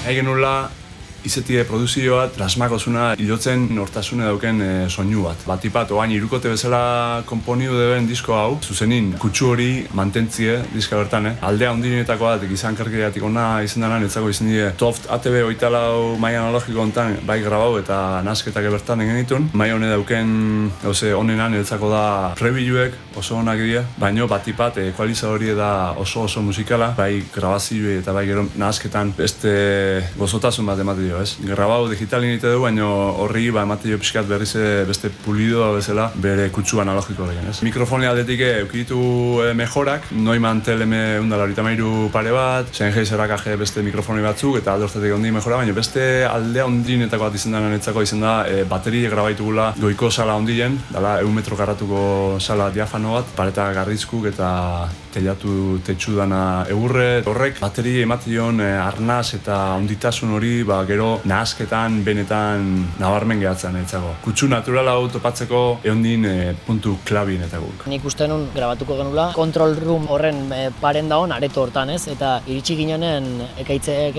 Nahi genula izetie produzioa, trasmakosuna, hilotzen nortasune dauken soinu bat. Batipat, oain irukote bezala konponiu deben disko hau, zuzenin kutsu hori mantentzie diska bertan, Aldea ondinetako bat, gizan karkideatik ona izan dena, netzako izan die Toft ATB 24 mai analogiko hontan bai grabau eta nasketak bertan egin ditun. Mai hone dauken, honenan netzako da prebiluek oso onak dira, baino batipat ekualizadori da oso musikala, bai grabazioa eta bai gero nasketan beste gozotasun bat ematen dio, ez? Grabau digitalin egite du, baina horri emate jo pixkat berriz beste pulidoa bezala bere kutsu analogiko egin, ez? Mikrofonia aldetik eukiditu mejorak, Neumann TLM-193 pare bat, Sennheiser AKG beste mikrofoni batzuk eta alde hortatik ondi mejora, baina beste aldea ondinetako bat izan da netzako izan da bateria grabaitugula goiko sala ondien, dala 100 metro karratuko sala diafano bat, pareta garrizkuk eta telatu tetsu dana egurre. Horrek bateria emation arnaz eta onditasun hori gero nahasketan benetan nabarmen gehatzen etzago. Kutsu naturala hau topatzeko eondin puntu klabin eta guk. Nik uste nun grabatuko genula control room horren paren dagoen areto hortan, ez? Eta iritsi ginenen ekaitzek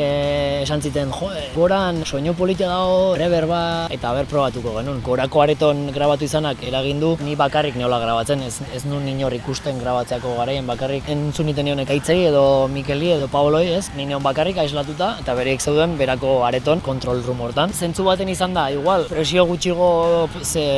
esan ziten, goran soinu politia dago, reverba eta ber probatuko genuen. Gorako areton grabatu izanak eragindu, ni bakarrik neola grabatzen, ez nun inor ikusten grabatzeako garaien bakarrik entzun iten nion ekaitzei edo Mikeli edo Paoloi, ez? Ni neon bakarrik aislatuta eta bereik zeuden berako areton control room hortan. Zentzu baten izan da, igual, presio gutxigo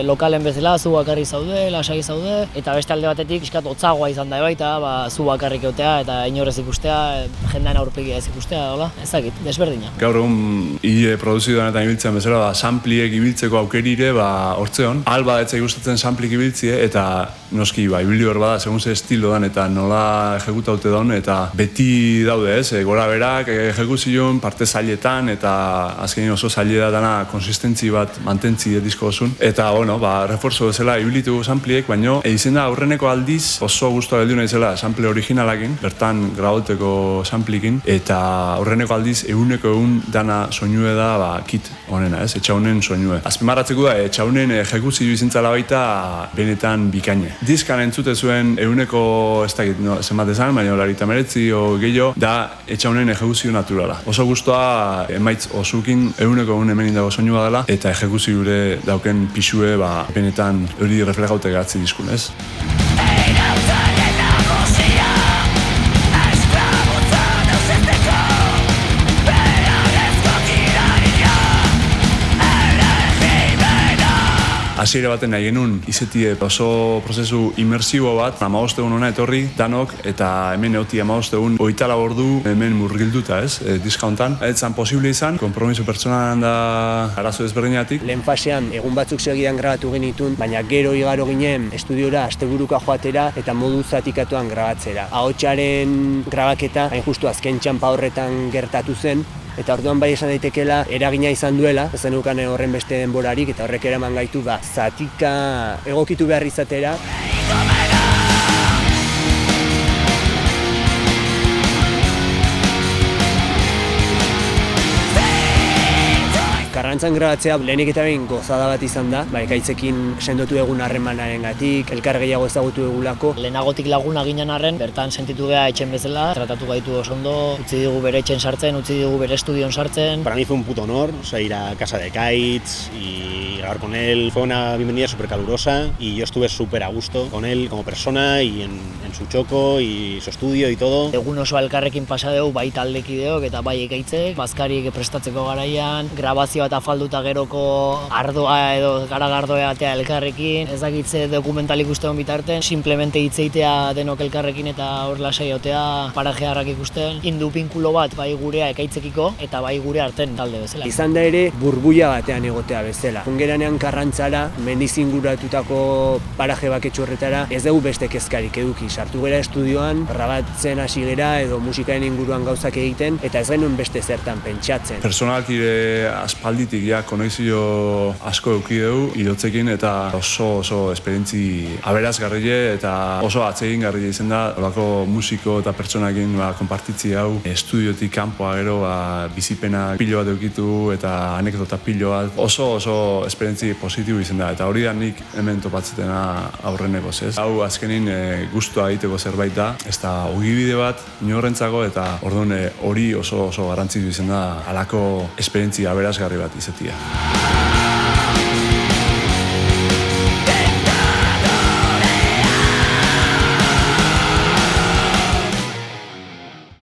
lokalen bezala, zu bakarrik zaude, lasai zaude, eta beste alde batetik iskat hotzagoa izan da baita, zu bakarrik egotea eta inorez ikustea, jendean aurpegia ez ikustea, hola, ezakit, desberdina. Gaur egun produzioan eta ibiltzen bezala, sampliek ibiltzeko aukerire, hortzeon, alba etzai gustatzen samplik ibiltzie, eta noski, ibili hor bada, segun ze estilo dan, eta nola ejekutaute daun, eta beti daude, ez, gora berak, ejekuzioen, parte zailetan, eta azkenin oso zaile da dana konsistentzi bat mantentzi disko osun. Eta, reforzo bezala ibilitu sampliek, baino, izen da aurreneko aldiz oso guztua geldiuna izela sample originalakin, bertan grabauteko samplikin, eta aurreneko aldiz eguneko dana soinue da, kit honena, ez, etxaunen soinue. Azpimarratzeko da, etxaunen ejekuzio izintzala baita benetan bikaine. Diskan entzute zuen eguneko, ez dakit, zenbat esan, baina 89 o gehiago, da etxaunen ejekuzio naturala. Oso guztua emaitz osukin eguneko hemen indago soinua dela, eta ejekuzio gure dauken pixue benetan hori reflejaute gehatzi diskun, ez? Hasiera baten nahi genuen izetie oso prozesu imersibo bat, 15 egun hona etorri, danok, eta hemen egotia 15 egun 24 ordu hemen murgilduta, ez, diska hontan. Ez zan posible izan, konpromiso pertsonalan da arazo ezberdinatik. Lehen fasean egun batzuk segidan grabatu genitun, baina gero igaro ginen estudiora asteburuka joatera eta modu zatikatuan grabatzera. Ahotsaren grabaketa, hain justu azken txanpa horretan gertatu zen, eta orduan bai esan daitekeela eragina izan duela, ez zenukan horren beste denborarik, eta horrek eraman gaitu zatika egokitu behar izatera. Karrantzan grabatzea lehenik eta behin gozada bat izan da, ekaitzekin sendotu egun harremanarengatik, elkar gehiago ezagutu egulako. Lehenagotik laguna ginen arren, bertan sentitu geha etxen bezala, tratatu gaitu oso ondo, utzi digu bere etxen sartzen, utzi digu bere estudion sartzen. Para mí fue un puto honor, ir a casa de Kaitz y grabar con él. Fue una bienvenida súper calurosa y yo estuve súper a gusto con él como persona y en su txoko y su estudio y todo. Egun oso elkarrekin pasa dugu bai taldekideok eta bai ekaitzek, bazkarik prestatzeko garaian, grabazioa eta falduta geroko ardoa edo garagardoa atea elkarrekin, ez dakitze dokumentalik usteon bitarten, simplemente hitzeitea denok elkarrekin eta hor lasai otea parajearrak ikusten, indu pinkulo bat bai gurea ekaitzekiko eta bai gure arten talde bezala. Izan da ere burbuila batean egotea bezala. Ongeranean Karrantzara, mendiz inguratutako paraje baketxu horretara, ez dugu beste kezkarik eduki. Sartu gera estudioan, grabatzen hasi gera edo musikaren inguruan gauzak egiten, eta ez genuen beste zertan pentsatzen. Personalki aspaldi batitik ja konexio asko eduki dugu idotzekin eta oso esperientzi aberasgarrile eta oso atsegingarria izan da olako musiko eta pertsonakin konpartitzi hau estudiotik kanpoa gero bizipena pilo bat edukitu eta anekdota pilo bat oso esperientzi positibo izan da eta hori da nik hemen topatzetena aurrenekoz, ez? Hau azkenin gustua egiteko zerbait da, ez da ogibide bat inorrentzako eta orduan hori oso garrantzitu izan da halako esperientzi aberasgarri bat izatea.